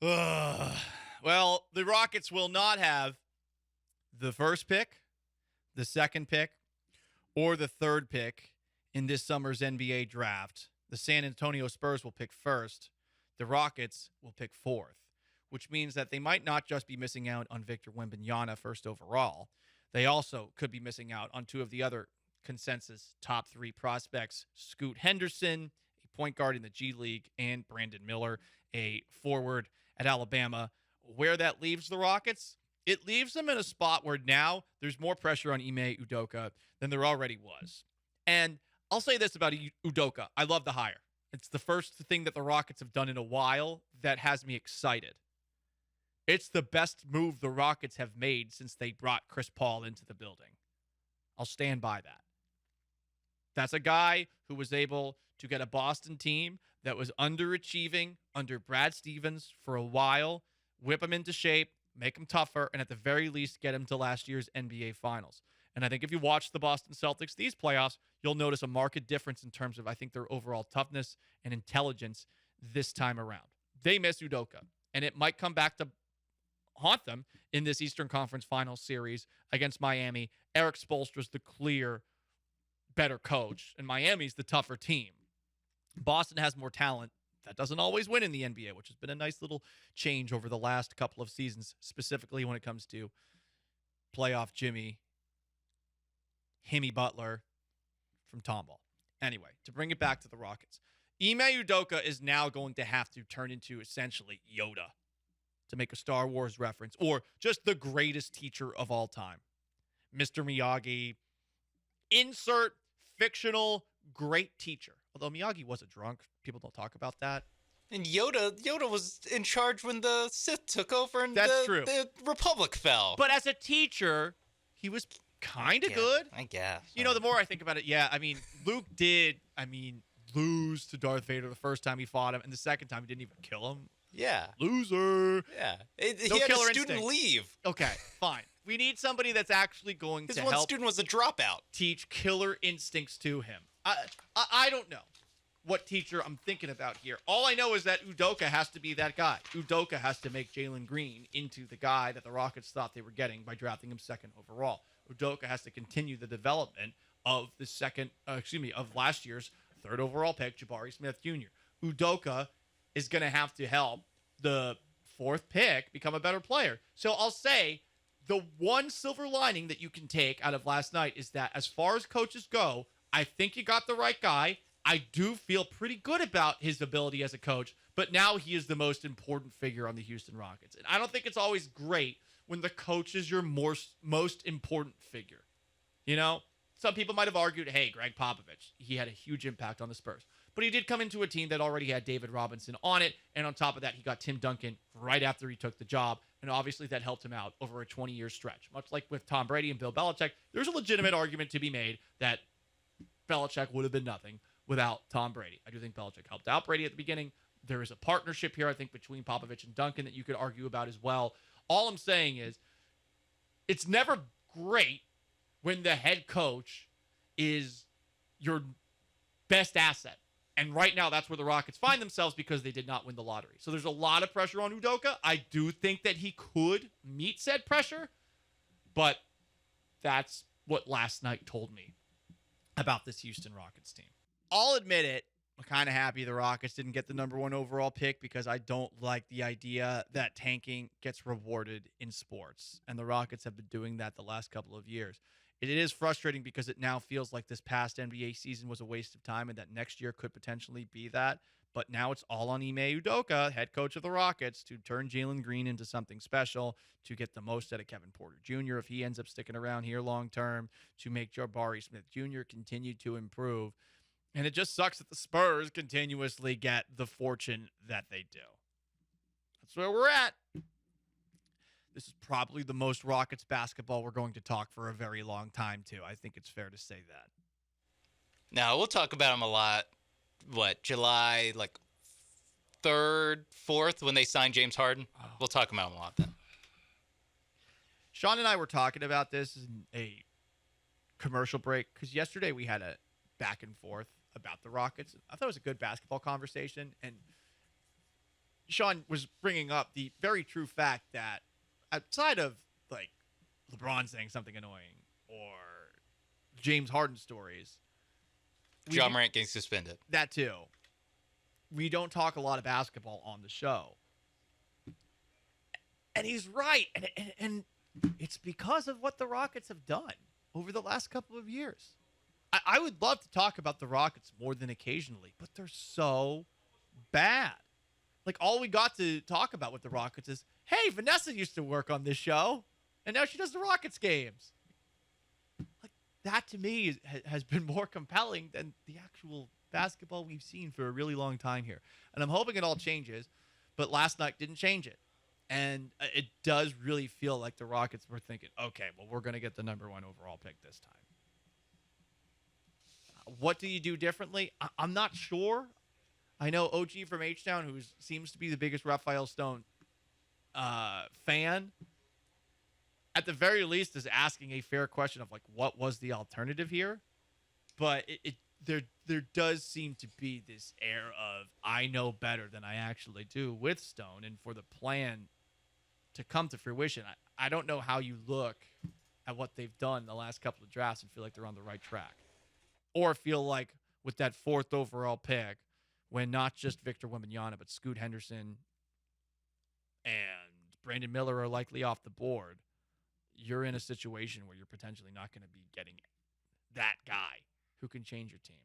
Well, the Rockets will not have the first pick, the second pick, or the third pick in this summer's NBA draft. The San Antonio Spurs will pick first. The Rockets will pick fourth, which means that they might not just be missing out on Victor Wembanyama first overall. They also could be missing out on two of the other consensus top three prospects, Scoot Henderson, a point guard in the G League, and Brandon Miller, a forward at Alabama. Where that leaves the Rockets, it leaves them in a spot where now there's more pressure on Ime Udoka than there already was. And I'll say this about Udoka. I love the hire. It's the first thing that the Rockets have done in a while that has me excited. It's the best move the Rockets have made since they brought Chris Paul into the building. I'll stand by that. That's a guy who was able to get a Boston team that was underachieving under Brad Stevens for a while, whip him into shape, make him tougher, and at the very least get him to last year's NBA Finals. And I think if you watch the Boston Celtics these playoffs, you'll notice a marked difference in terms of, I think, their overall toughness and intelligence this time around. They miss Udoka, and it might come back to haunt them in this Eastern Conference Finals series against Miami. Eric Spoelstra's the clear better coach, and Miami's the tougher team. Boston has more talent. That doesn't always win in the NBA, which has been a nice little change over the last couple of seasons, specifically when it comes to playoff Jimmy, Himmy Butler from Tomball. Anyway, to bring it back to the Rockets, Ime Udoka is now going to have to turn into essentially Yoda, to make a Star Wars reference, or just the greatest teacher of all time. Mr. Miyagi, insert fictional great teacher. Although Miyagi was a drunk. People don't talk about that. And Yoda was in charge when the Sith took over and That's true. the Republic fell. But as a teacher, he was kind of good. I guess. You know, the more I think about it, yeah, I mean, Luke did, lose to Darth Vader the first time he fought him, and the second time he didn't even kill him. Yeah. Loser. Yeah. No He had a killer student instinct. leave. Okay, fine. We need somebody that's actually going His to one help student was a dropout. teach killer instincts to him. I don't know what teacher I'm thinking about here. All I know is that Udoka has to be that guy. Udoka has to make Jalen Green into the guy that the Rockets thought they were getting by drafting him second overall. Udoka has to continue the development of of last year's third overall pick, Jabari Smith Jr. Udoka is going to have to help the fourth pick become a better player. So I'll say the one silver lining that you can take out of last night is that as far as coaches go, I think you got the right guy. I do feel pretty good about his ability as a coach, but now he is the most important figure on the Houston Rockets. And I don't think it's always great when the coach is your most important figure. You know, some people might have argued, hey, Greg Popovich, he had a huge impact on the Spurs. But he did come into a team that already had David Robinson on it. And on top of that, he got Tim Duncan right after he took the job. And obviously that helped him out over a 20-year stretch. Much like with Tom Brady and Bill Belichick, there's a legitimate argument to be made that Belichick would have been nothing without Tom Brady. I do think Belichick helped out Brady at the beginning. There is a partnership here, I think, between Popovich and Duncan that you could argue about as well. All I'm saying is it's never great when the head coach is your best asset. And right now, that's where the Rockets find themselves because they did not win the lottery. So there's a lot of pressure on Udoka. I do think that he could meet said pressure, but that's what last night told me about this Houston Rockets team. I'll admit it. I'm kind of happy the Rockets didn't get the number one overall pick because I don't like the idea that tanking gets rewarded in sports. And the Rockets have been doing that the last couple of years. It is frustrating because it now feels like this past NBA season was a waste of time and that next year could potentially be that. But now it's all on Ime Udoka, head coach of the Rockets, to turn Jalen Green into something special, to get the most out of Kevin Porter Jr. if he ends up sticking around here long term, to make Jabari Smith Jr. continue to improve. And it just sucks that the Spurs continuously get the fortune that they do. That's where we're at. This is probably the most Rockets basketball we're going to talk for a very long time, too. I think it's fair to say that. Now, we'll talk about them a lot. July, 3rd, 4th, when they signed James Harden? Oh. We'll talk about them a lot then. Sean and I were talking about this in a commercial break because yesterday we had a back and forth about the Rockets. I thought it was a good basketball conversation, and Sean was bringing up the very true fact that outside of like LeBron saying something annoying or James Harden stories, John Morant getting suspended. That too. We don't talk a lot of basketball on the show. And he's right. And it's because of what the Rockets have done over the last couple of years. I would love to talk about the Rockets more than occasionally, but they're so bad. Like, all we got to talk about with the Rockets is, hey, Vanessa used to work on this show, and now she does the Rockets games. Like, that to me has been more compelling than the actual basketball we've seen for a really long time here. And I'm hoping it all changes, but last night didn't change it. And it does really feel like the Rockets were thinking, okay, well, we're going to get the number 1 overall pick this time. What do you do differently? I'm not sure. I know OG from H-Town, who seems to be the biggest Raphael Stone fan, at the very least is asking a fair question of, like, what was the alternative here? But there does seem to be this air of, I know better than I actually do with Stone, and for the plan to come to fruition, I don't know how you look at what they've done the last couple of drafts and feel like they're on the right track. Or feel like with that 4th overall pick, when not just Victor Wembanyama, but Scoot Henderson and Brandon Miller are likely off the board, you're in a situation where you're potentially not going to be getting that guy who can change your team.